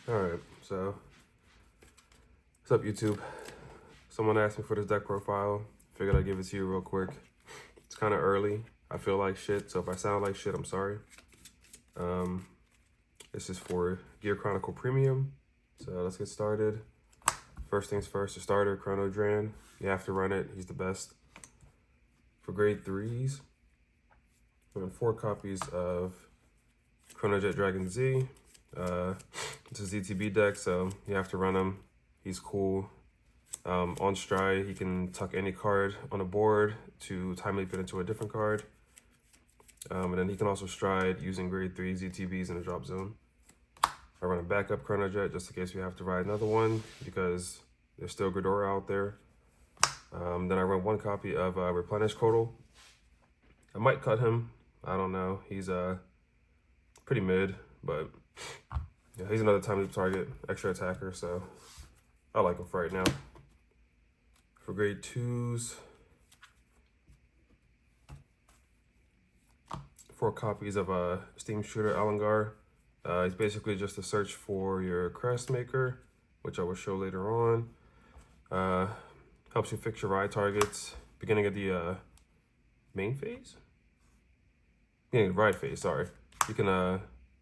Alright, so what's up YouTube? Someone asked me for this deck profile. Figured I'd give it to you real quick. It's kind of early. I feel like shit, so if I sound like shit, I'm sorry. This is for Gear Chronicle Premium. So let's get started. First things first, the starter, Chronojet. You have to run it, he's the best. For grade 3s, I'm 4 copies of Chronojet Dragon Z. It's a ZTB deck, so you have to run him. He's cool. On stride, he can tuck any card on the board to time leap it into a different card. And then he can also stride using grade 3 ZTBs in the drop zone. I run a backup Chronojet just in case we have to ride another one because there's still Ghidorah out there. Then I run 1 copy of Replenish Codal. I might cut him. I don't know. He's pretty mid, but yeah, he's another time leap target, extra attacker, so I like him for right now. For grade 2s, 4 copies of Steam Shooter Vanguard. It's basically just a search for your crest maker, which I will show later on. Helps you fix your ride targets. Beginning of the main phase? Beginning of the ride phase, sorry. You can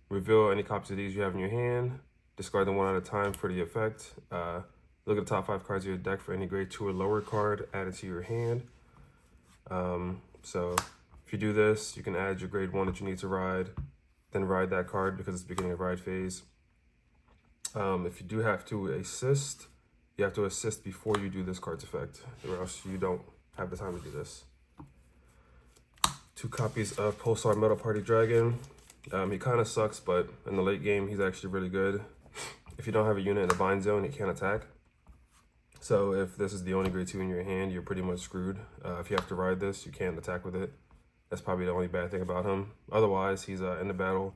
reveal any copies of these you have in your hand. Discard them 1 at a time for the effect. Look at the top 5 cards of your deck for any grade 2 or lower card added to your hand. So if you do this, you can add your grade 1 that you need to ride, then ride that card because it's the beginning of ride phase. If you do have to assist, you have to assist before you do this card's effect, or else you don't have the time to do this. 2 copies of Pulsar Metal Party Dragon. He kind of sucks, but in the late game, he's actually really good. If you don't have a unit in the bind zone, he can't attack. So if this is the only grade 2 in your hand, you're pretty much screwed. If you have to ride this, you can't attack with it. That's probably the only bad thing about him. Otherwise, he's in the battle.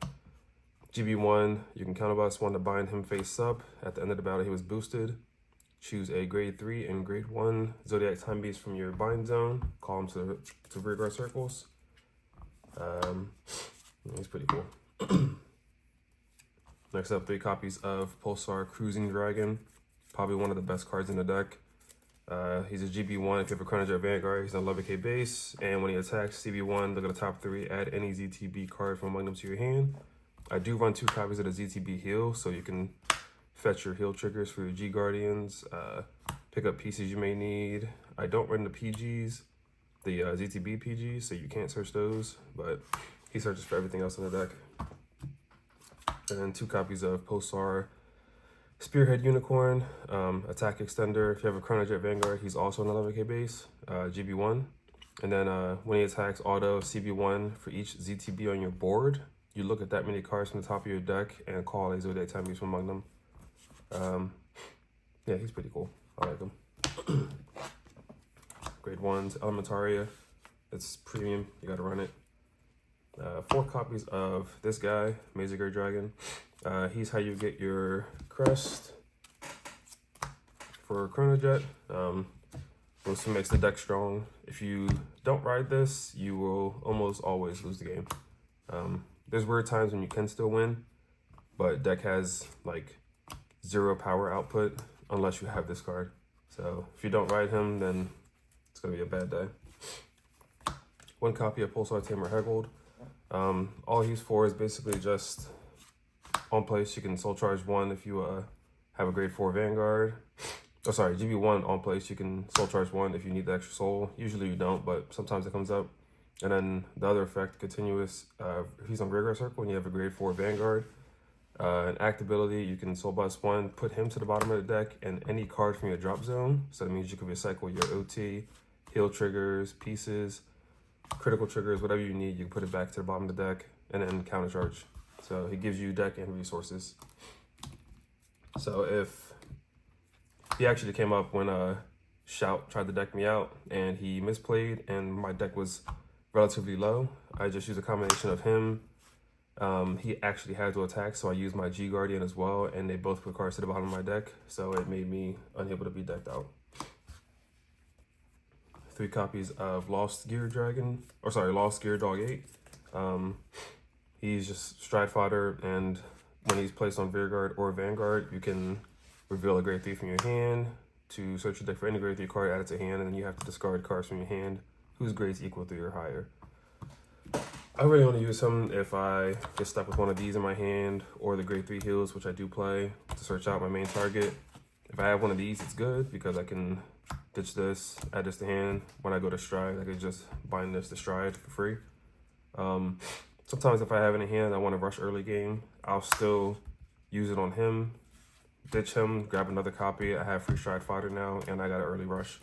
GB1, you can counterblast 1 to bind him face up. At the end of the battle, he was boosted. Choose a grade 3 and grade 1 Zodiac time beast from your bind zone. Call him to rear guard circles. He's pretty cool. Next up, 3 copies of Pulsar Cruising Dragon. Probably one of the best cards in the deck. He's a GB1. If you have a Chronojet Vanguard, he's on 11k base. And when he attacks CB1, look at the top 3, add any ZTB card from among them to your hand. I do run 2 copies of the ZTB heal, so you can fetch your heal triggers for your G Guardians, pick up pieces you may need. I don't run the PGs, the ZTB PGs, so you can't search those, but he searches for everything else in the deck. And then 2 copies of Pulsar Spearhead Unicorn, attack extender. If you have a Chronojet Vanguard, he's also an 11k base, GB1. And then when he attacks auto CB1 for each ZTB on your board, you look at that many cards from the top of your deck and call a Zodiac time beast from among them. Yeah, he's pretty cool. I like him. Grade 1s, Elementaria. It's premium, you gotta run it. 4 copies of this guy, Mazinger Dragon. He's how you get your crest for Chronojet. Also makes the deck strong. If you don't ride this, you will almost always lose the game. There's weird times when you can still win, but deck has like 0 power output unless you have this card. So if you don't ride him, then it's gonna be a bad day. 1 copy of Pulsar Tamer Heggold. All he's for is basically just on place. You can soul charge 1 if you have a grade 4 Vanguard. Oh, sorry, GB1 on place. You can soul charge 1 if you need the extra soul. Usually you don't, but sometimes it comes up. And then the other effect, continuous. If he's on rear guard circle and you have a grade 4 Vanguard, an act ability, you can soul bust 1, put him to the bottom of the deck, and any card from your drop zone. So that means you can recycle your OT, heal triggers, pieces, critical triggers, whatever you need, you can put it back to the bottom of the deck and then counter charge. So he gives you deck and resources. So if he actually came up when Shout tried to deck me out and he misplayed and my deck was relatively low, I just used a combination of him. He actually had to attack, so I used my G Guardian as well, and they both put cards to the bottom of my deck, so it made me unable to be decked out. 3 copies of Lost Gear Dragon, Lost Gear Dog 8. He's just stride fodder, and when he's placed on Vanguard or Vanguard, you can reveal a grade 3 from your hand to search your deck for any grade 3 card, add it to hand, and then you have to discard cards from your hand whose grades equal 3 or higher. I really want to use him if I get stuck with one of these in my hand or the grade 3 heals, which I do play, to search out my main target. If I have one of these, it's good because I can ditch this, add this to hand. When I go to stride, I could just bind this to stride for free. Sometimes if I have it in hand, I want to rush early game, I'll still use it on him, ditch him, grab another copy. I have free stride fighter now, and I got an early rush.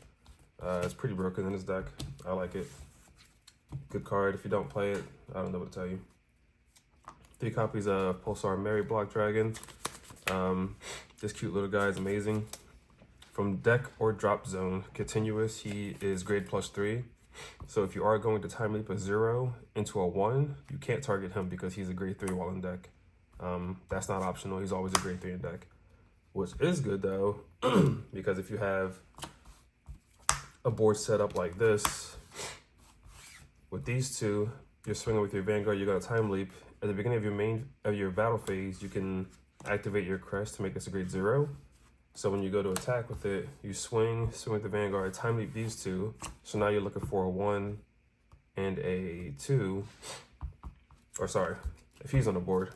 It's pretty broken in this deck. I like it. Good card. If you don't play it, I don't know what to tell you. 3 copies of Pulsar Mary Block Dragon. This cute little guy is amazing. From deck or drop zone, continuous, he is grade +3. So if you are going to time leap a 0 into a 1, you can't target him because he's a grade 3 while in deck. That's not optional. He's always a grade 3 in deck. Which is good though, because if you have a board set up like this, with these two, you're swinging with your Vanguard, you got a time leap. At the beginning of your battle phase, you can activate your crest to make this a grade 0. So when you go to attack with it, you swing with the Vanguard, time leap these two. So now you're looking for a 1 and a 2. Or sorry, if he's on the board,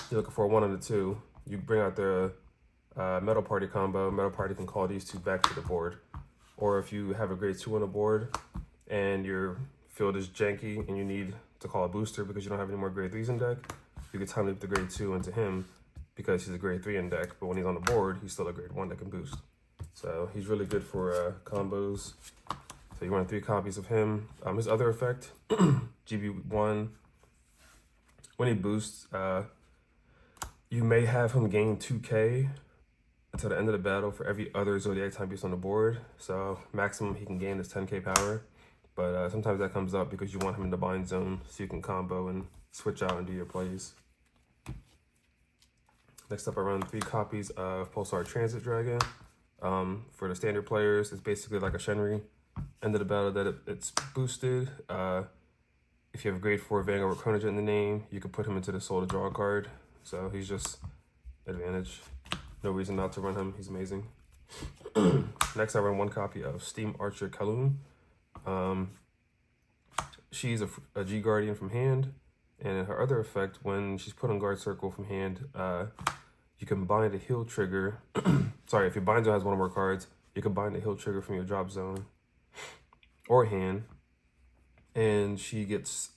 you're looking for a 1 and a 2. You bring out the Metal Party combo. Metal Party can call these two back to the board. Or if you have a grade 2 on the board and your field is janky and you need to call a booster because you don't have any more grade 3s in deck, you can time leap the grade 2 into him because he's a grade 3 in deck, but when he's on the board, he's still a grade 1 that can boost. So he's really good for combos. So you want 3 copies of him. His other effect, GB1, when he boosts, you may have him gain 2k until the end of the battle for every other Zodiac timepiece on the board. So maximum he can gain is 10k power. But sometimes that comes up because you want him in the bind zone so you can combo and switch out and do your plays. Next up, I run 3 copies of Pulsar Transit Dragon. For the standard players, it's basically like a Shenri. End of the battle that it's boosted. If you have a grade 4 Vanguard with Chronojet in the name, you can put him into the soul to draw a card. So he's just advantage. No reason not to run him. He's amazing. Next, I run 1 copy of Steam Archer Kaloon. She's a G Guardian from hand, and her other effect, when she's put on guard circle from hand, you can bind a heal trigger. Sorry, if your bind zone has 1 or more cards, you can bind a heal trigger from your drop zone or hand, and she gets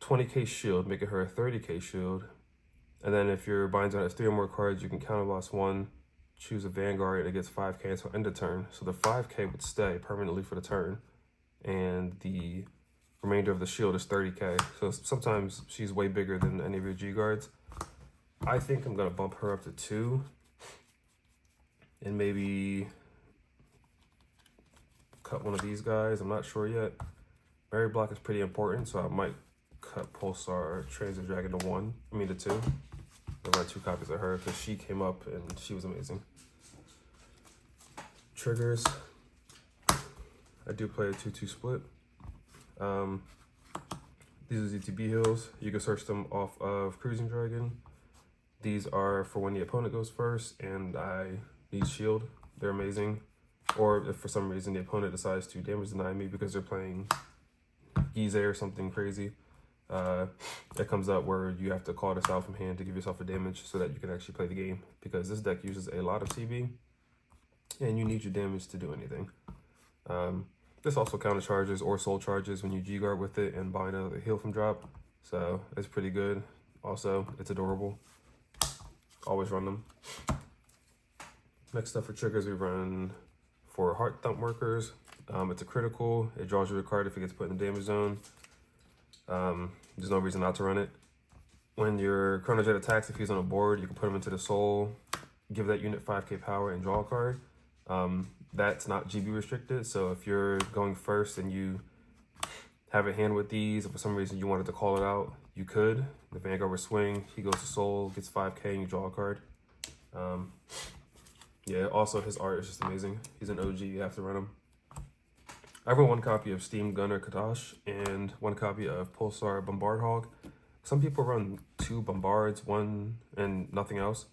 20k shield, making her a 30k shield. And then if your bind zone has 3 or more cards, you can counter loss 1, choose a Vanguard, and it gets 5k until end of turn. So the 5k would stay permanently for the turn, and the remainder of the shield is 30k. So sometimes she's way bigger than any of your G guards. I think I'm gonna bump her up to 2, and maybe cut one of these guys. I'm not sure yet. Mary Block is pretty important, so I might cut Pulsar Transit Dragon to 1. I mean to 2. I run 2 copies of her because she came up and she was amazing. Triggers. I do play a 2-2 split. These are ZTB heals. You can search them off of Cruising Dragon. These are for when the opponent goes first and I need shield. They're amazing. Or if for some reason the opponent decides to damage deny me because they're playing Gize or something crazy, it comes up where you have to call this out from hand to give yourself a damage so that you can actually play the game, because this deck uses a lot of TB and you need your damage to do anything. This also counter charges or soul charges when you G-guard with it and bind another heal from drop, so it's pretty good. Also, it's adorable. Always run them. Next up for triggers, we run for Heart Thump Workers. It's a critical. It draws you a card if it gets put in the damage zone. There's no reason not to run it. When your Chronojet attacks, if he's on a board, you can put him into the soul, give that unit 5k power, and draw a card. That's not GB restricted, so if you're going first and you have a hand with these, if for some reason you wanted to call it out, you could. The Vanguard would swing, he goes to soul, gets 5k, and you draw a card. Yeah, also his art is just amazing. He's an OG, you have to run him. I run 1 copy of Steam Gunner Kadash and 1 copy of Pulsar Bombard Hog. some people run 2 Bombards, 1 and nothing else.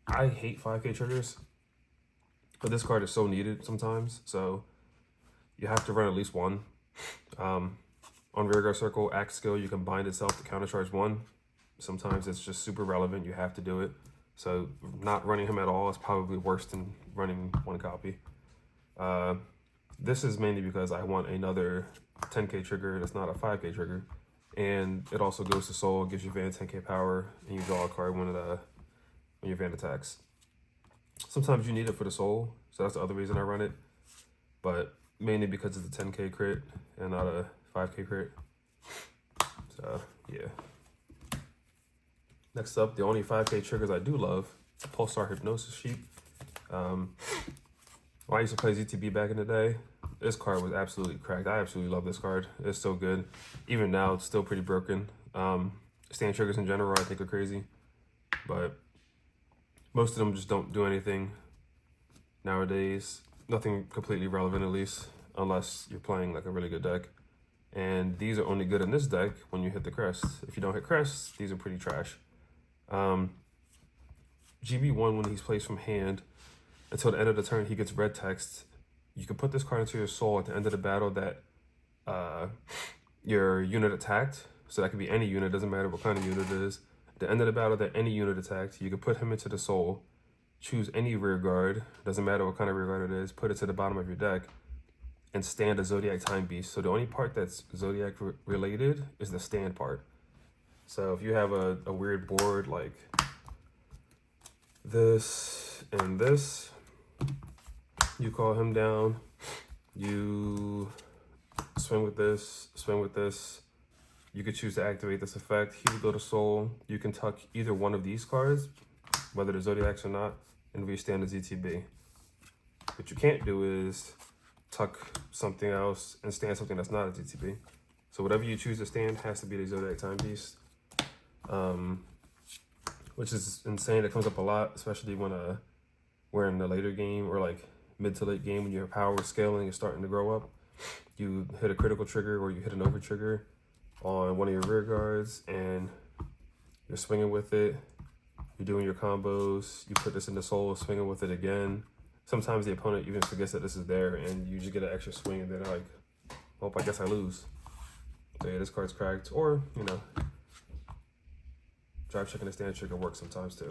I hate 5K triggers, but this card is so needed sometimes, so you have to run at least 1. On Rearguard Circle, Axe skill, you can bind itself to countercharge 1. Sometimes it's just super relevant, you have to do it. So not running him at all is probably worse than running 1 copy. This is mainly because I want another 10k trigger that's not a 5k trigger. And it also goes to soul, gives you Van 10k power, and you draw a card when your Van attacks. Sometimes you need it for the soul, so that's the other reason I run it. But mainly because it's a 10k crit and not a 5k crit. So, yeah. Next up, the only 5k triggers I do love, Pulsar Hypnosis Sheep. When I used to play ZTB back in the day, this card was absolutely cracked. I absolutely love this card. It's so good. Even now, it's still pretty broken. Stand triggers in general, I think, are crazy. But most of them just don't do anything nowadays. Nothing completely relevant, at least, unless you're playing like a really good deck. And these are only good in this deck when you hit the crest. If you don't hit crests, these are pretty trash. GB1, when he's placed from hand, until the end of the turn, he gets red text. You can put this card into your soul at the end of the battle that your unit attacked. So that could be any unit, doesn't matter what kind of unit it is. At the end of the battle that any unit attacked, you can put him into the soul, choose any rear guard, doesn't matter what kind of rear guard it is, put it to the bottom of your deck, and stand a Zodiac Time Beast. So the only part that's Zodiac related is the stand part. So if you have a weird board like this and this, you call him down, you swing with this, you could choose to activate this effect. He would go to soul. You can tuck either one of these cards, whether they're Zodiacs or not, and restand as ZTB. What you can't do is tuck something else and stand something that's not a ZTB. So whatever you choose to stand has to be the Zodiac Time Beast, which is insane. It comes up a lot, especially when we're in the later game or like mid to late game when your power scaling is starting to grow up. You hit a critical trigger or you hit an over trigger on one of your rear guards and you're swinging with it. You're doing your combos. You put this in the soul, swinging with it again. Sometimes the opponent even forgets that this is there and you just get an extra swing and they're like, well, I guess I lose. So yeah, this card's cracked. Or, you know, drive check and the stand trigger works sometimes too.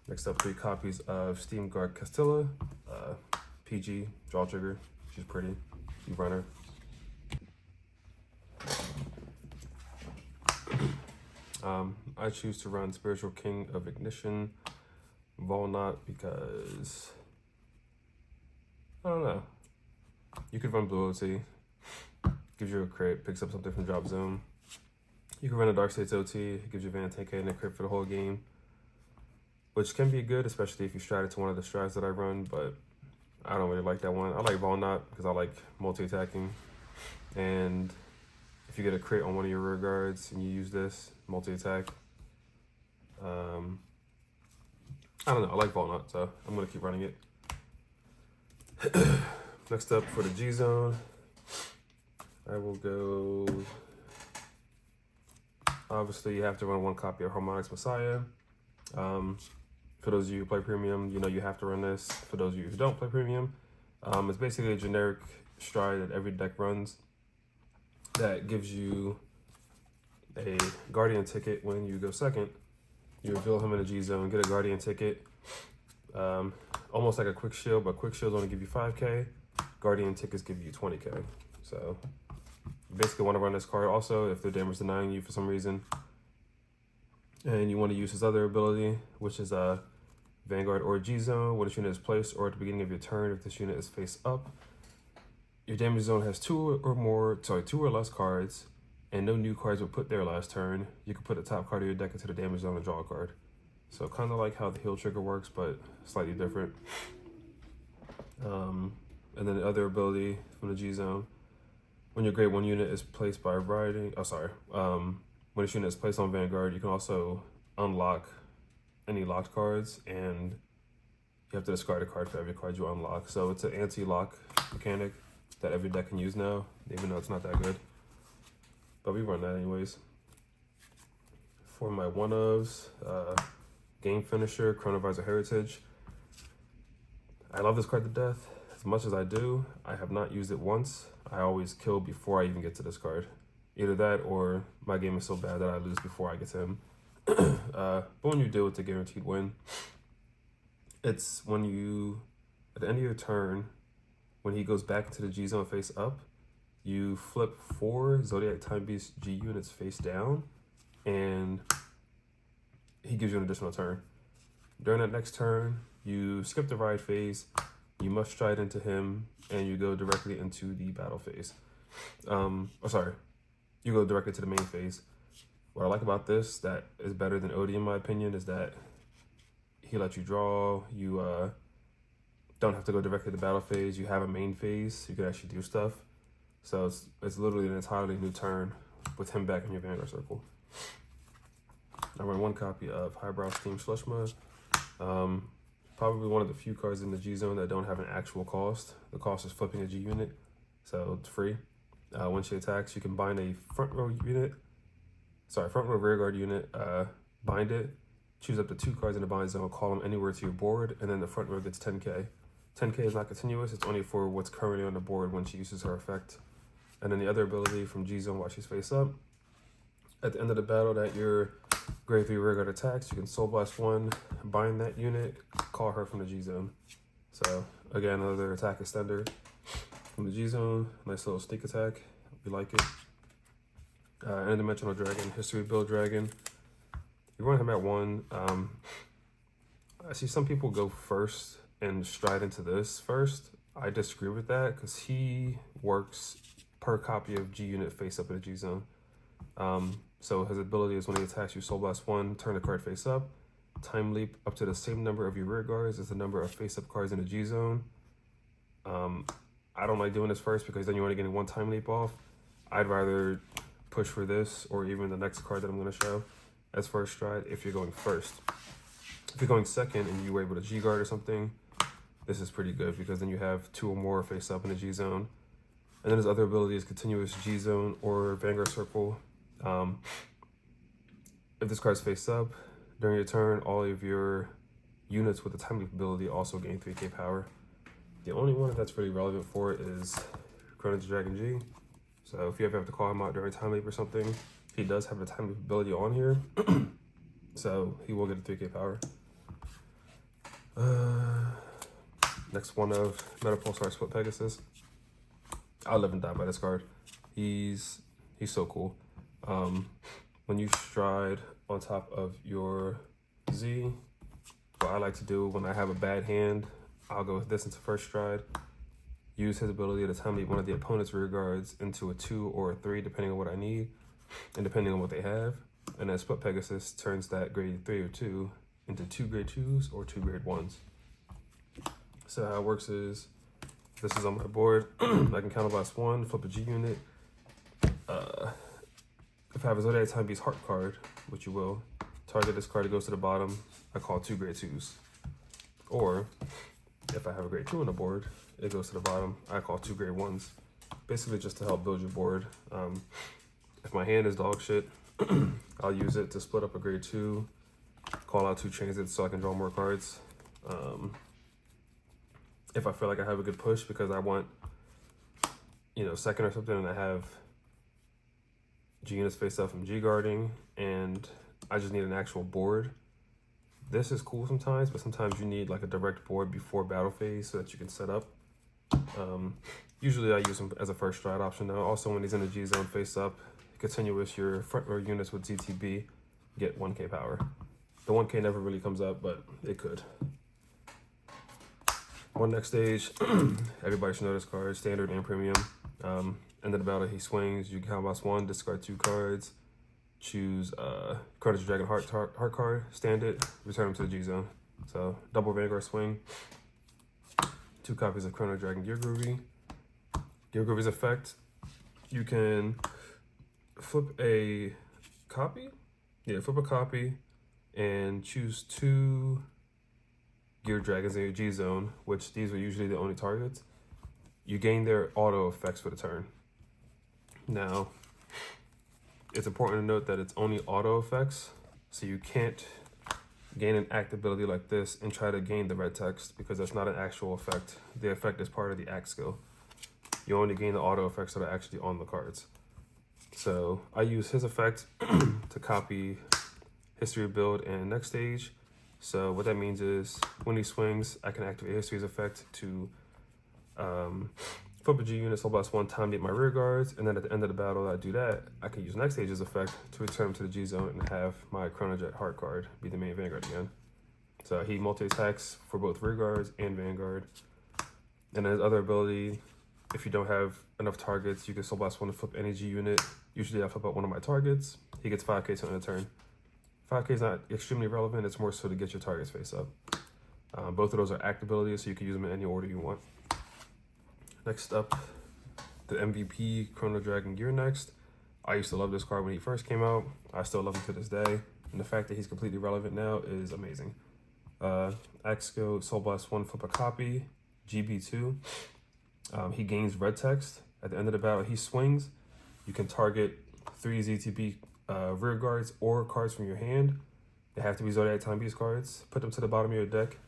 Next up, 3 copies of Steam Guard Castilla. PG, draw trigger. She's pretty. You run her. I choose to run Spiritual King of Ignition, Volnot, because I don't know. You could run Blue OT, gives you a crit, picks up something from Drop Zone. You can run a Dark States OT, gives you Van 10k and a crit for the whole game, which can be good, especially if you strat it to one of the strats that I run, but I don't really like that one. I like Volnot because I like multi-attacking, and if you get a crit on one of your rear guards and you use this multi-attack, I don't know, I like Volnot, so I'm gonna keep running it. Next up for the G zone, I will go, obviously you have to run 1 copy of Harmonix Messiah. For those of you who play premium, you know you have to run this. For those of you who don't play premium, it's basically a generic stride that every deck runs that gives you a Guardian ticket when you go second. You reveal him in a G zone, get a Guardian ticket, almost like a quick shield, but quick shields only give you 5k. Guardian tickets give you 20k. So you basically want to run this card also if the damage denying you for some reason. And you want to use his other ability, which is a Vanguard or G zone. When this unit is placed or at the beginning of your turn, if this unit is face up, your damage zone has 2 or less cards, and no new cards were put there last turn. You can put the top card of your deck into the damage zone and draw a card. So kind of like how the heal trigger works, but slightly different. And then the other ability from the G zone, when your grade 1 unit is placed by riding, when this unit is placed on Vanguard, you can also unlock any locked cards, and you have to discard a card for every card you unlock. So it's an anti-lock mechanic that every deck can use now, even though it's not that good. but we run that anyways. For my one-ofs, Game Finisher, Chronovisor Heritage. I love this card to death. As much as I do, I have not used it once. I always kill before I even get to this card. Either that or my game is so bad that I lose before I get to him. But when you do, it's a guaranteed win. It's when you, at the end of your turn, when he goes back into the G zone face up, you flip 4 Zodiac Time Beast G units face down, and he gives you an additional turn. During that next turn, you skip the ride phase, you must stride into him, and you go directly into the battle phase. You go directly to the main phase. What I like about this that is better than Odie in my opinion is that he lets you draw, you don't have to go directly to the battle phase, you have a main phase, you can actually do stuff. So it's literally an entirely new turn with him back in your Vanguard circle. I run 1 copy of Highbrow Steam Slushma. Probably one of the few cards in the G zone that don't have an actual cost. The cost is flipping a G unit, so it's free. When she attacks, you can bind a front row rear guard unit, bind it, choose up to 2 cards in the bind zone, call them anywhere to your board, and then the front row gets 10k. 10k is not continuous, it's only for what's currently on the board when she uses her effect. And then the other ability from G zone while she's face up, at the end of the battle that your grade 3 rear guard attacks, you can Soul Blast 1, bind that unit, call her from the G zone. So again, another attack extender from the G zone, nice little sneak attack, we like it. Interdimensional Dragon, History Build Dragon. You run him at 1. I see some people go first and stride into this first. I disagree with that because he works per copy of G unit face up in the G zone. So his ability is when he attacks you, Soul Blast 1, turn the card face up, time leap up to the same number of your rear guards as the number of face up cards in the G zone. I don't like doing this first because then you're only getting 1 time leap off. I'd rather push for this or even the next card that I'm going to show as first stride if you're going first. If you're going second and you were able to G guard or something, this is pretty good because then you have 2 or more face up in the G zone. And then his other ability is continuous G zone or Vanguard circle. If this card's face up, during your turn, all of your units with the time leap ability also gain 3k power. The only one that's really relevant for it is Chronojet Dragon G. So if you ever have to call him out during time leap or something, he does have a time leap ability on here. So he will get a 3k power. Next one of Meta Pulsar Split Pegasus. I'll live and die by this card. He's so cool. When you stride on top of your Z, what I like to do when I have a bad hand, I'll go with this into first stride, use his ability to time leap one of the opponent's rear guards into a 2 or a 3, depending on what I need, and depending on what they have. And then Split Pegasus turns that grade 3 or 2 into 2 grade 2s or 2 grade 1s. So how it works is, this is on my board, I can counterblast 1, flip a G unit. If I have a Zodiac Time Beast Heart card, which you will, target this card, it goes to the bottom, I call 2 grade 2s. Or, if I have a grade 2 on the board, it goes to the bottom, I call 2 grade 1s. Basically just to help build your board. If my hand is dog shit, I'll use it to split up a grade 2, call out 2 transits so I can draw more cards. If I feel like I have a good push because I want, second or something, and I have G units face up from G guarding, and I just need an actual board. This is cool sometimes, but sometimes you need like a direct board before battle phase so that you can set up. Usually I use him as a first stride option now. Also, when he's in the G zone face up, continuous, your front row units with ZTB get 1k power. The 1k never really comes up, but it could. One next stage, everybody should know this card, standard and premium. End of the battle, he swings, you can boss 1, discard 2 cards, choose Cardinal Dragon Heart card, stand it, return him to the G zone. So double Vanguard swing, 2 copies of Chrono Dragon Gear Groovy. Gear Groovy's effect, you can flip a copy, and choose 2 Gear Dragons in your G zone, which these are usually the only targets. You gain their auto effects for the turn. Now, it's important to note that it's only auto effects, so you can't gain an act ability like this and try to gain the red text because that's not an actual effect. The effect is part of the act skill. You only gain the auto effects that are actually on the cards. So I use his effect to copy history build and next stage. So what that means is when he swings, I can activate history's effect to flip a G unit, so plus 1 time to my rear guards, and then at the end of the battle I do that, I can use next stage's effect to return him to the G zone and have my Chronojet heart card be the main Vanguard again. So he multi-attacks for both rear guards and Vanguard. And his other ability, if you don't have enough targets, you can Soul Blast 1 to flip any G unit. Usually I flip out one of my targets. He gets 5k to end the turn. 5k is not extremely relevant, it's more so to get your targets face up. Both of those are act abilities, so you can use them in any order you want. Next up, the MVP Chrono Dragon Gear next. I used to love this card when he first came out. I still love him to this day. And the fact that he's completely relevant now is amazing. Act skill, Soul Blast 1, flip a copy, GB2. He gains red text. At the end of the battle, he swings. You can target 3 ZTB rear guards or cards from your hand. They have to be Zodiac Timepiece cards. Put them to the bottom of your deck.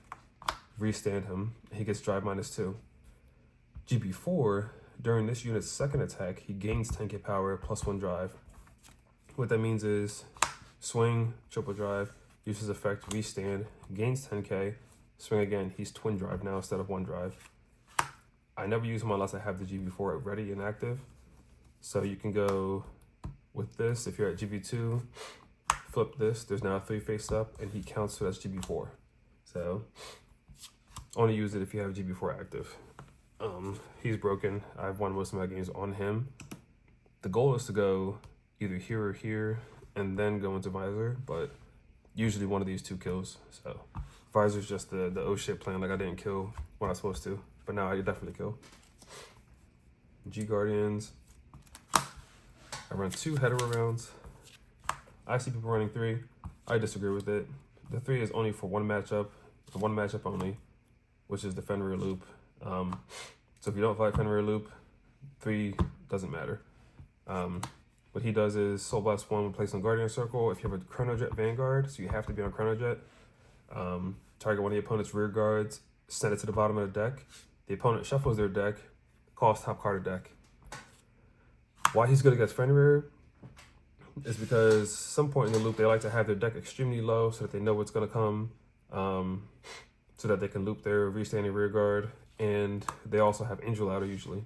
Restand him. He gets drive -2. GB4, during this unit's second attack, he gains 10k power plus 1 drive. What that means is swing, triple drive, use his effect, restand, gains 10k, swing again, he's twin drive now instead of 1 drive. I never use him unless I have the GB4 ready and active. So you can go with this. If you're at GB2, flip this, there's now 3 face up and he counts, so that's GB4. So only use it if you have GB4 active. He's broken. I've won most of my games on him. The goal is to go either here or here and then go into Visor, but usually one of these 2 kills. So Visor's just the oh shit plan, like I didn't kill when I was supposed to, but now I definitely kill. G Guardians. I run 2 heterorounds. I see people running 3. I disagree with it. The 3 is only for one matchup only, which is the Fenrir loop. So if you don't fight Fenrir loop, 3 doesn't matter. What he does is Soul Blast 1 when placed on Guardian Circle. If you have a Chronojet Vanguard, so you have to be on Chronojet, target one of the opponent's rear guards, send it to the bottom of the deck. The opponent shuffles their deck, calls top card of deck. Why he's good against Fenrir is because some point in the loop they like to have their deck extremely low so that they know what's going to come, so that they can loop their restanding rear guard, and they also have Angel Ladder usually.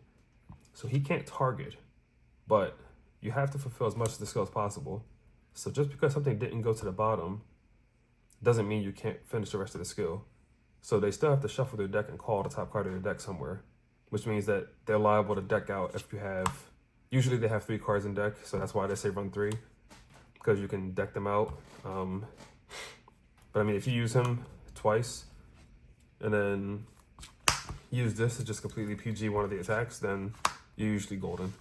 So he can't target, but you have to fulfill as much of the skill as possible. So just because something didn't go to the bottom doesn't mean you can't finish the rest of the skill. So they still have to shuffle their deck and call the top card of their deck somewhere, which means that they're liable to deck out if you have, usually they have 3 cards in deck, so that's why they say run 3, because you can deck them out. But I mean, if you use him twice and then use this to just completely PG one of the attacks, then you're usually golden.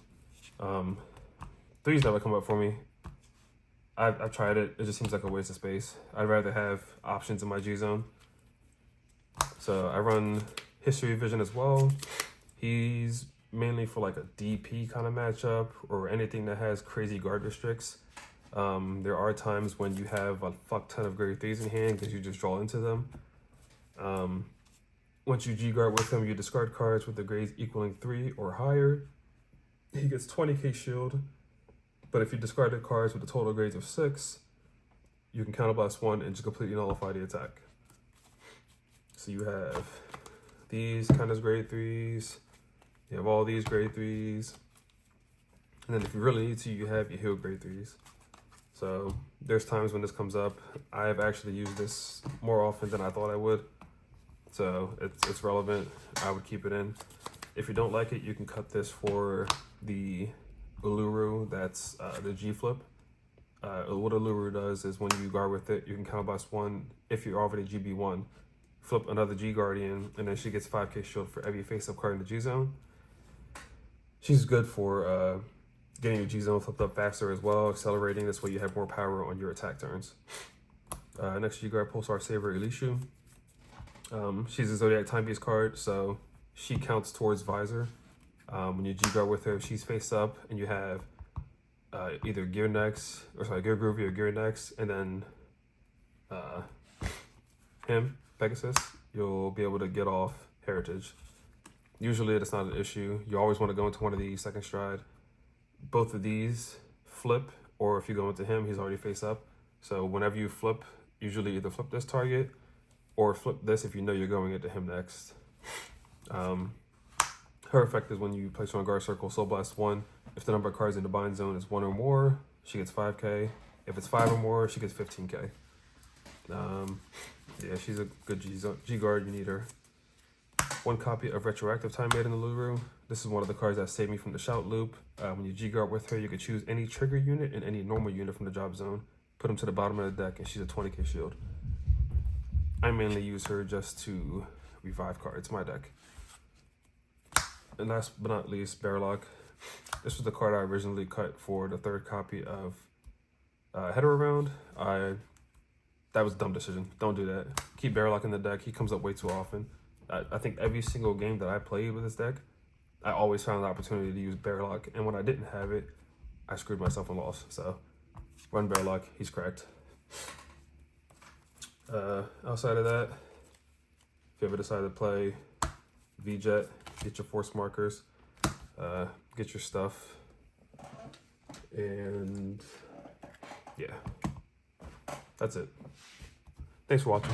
3's never come up for me. I've tried it. It just seems like a waste of space. I'd rather have options in my G zone. So I run History Vision as well. He's mainly for like a DP kind of matchup or anything that has crazy guard restricts. There are times when you have a fuck ton of grade 3s in hand because you just draw into them. Once you G-guard with him, you discard cards with the grades equaling 3 or higher. He gets 20k shield. But if you discard the cards with the total grades of 6, you can counterblast 1 and just completely nullify the attack. So you have these kind of grade 3s. You have all these grade 3s. And then if you really need to, you have your heal grade 3s. So there's times when this comes up. I've actually used this more often than I thought I would. So it's relevant. I would keep it in. If you don't like it, you can cut this for the Uluru, that's the G flip. What Uluru does is when you guard with it, you can counterblast 1 if you're already GB1. Flip another G Guardian, and then she gets 5k shield for every face-up card in the G zone. She's good for getting your G zone flipped up faster as well, accelerating. This way you have more power on your attack turns. Next G Guard, Pulsar Saber Elishu. She's a Zodiac Timepiece card, so she counts towards Visor. When you G-guard with her, she's face up, and you have either Gear Next, or sorry, Gear Groovy or Gear Next, and then him, Pegasus, you'll be able to get off Heritage. Usually that's not an issue. You always want to go into one of these second stride. Both of these flip, or if you go into him, he's already face up. So whenever you flip, usually either flip this target or flip this if you know you're going into him next. Her effect is when you place her on guard circle, Soul Blast 1. If the number of cards in the bind zone is 1 or more, she gets 5k. If it's 5 or more, she gets 15k. Yeah, she's a good G guard. You need her. 1 copy of Retroactive Time Maiden in the Lulu. This is one of the cards that saved me from the shout loop. When you G guard with her, you can choose any trigger unit and any normal unit from the job zone. Put them to the bottom of the deck, and she's a 20k shield. I mainly use her just to revive cards in my deck. And last but not least, Bearlock. This was the card I originally cut for the 3rd copy of heteroround. That was a dumb decision. Don't do that. Keep Bearlock in the deck. He comes up way too often. I think every single game that I played with this deck, I always found an opportunity to use Bearlock. And when I didn't have it, I screwed myself and lost. So run Bearlock. He's cracked. Outside of that, if you ever decide to play V-Jet, get your force markers, get your stuff, and yeah, that's it. Thanks for watching.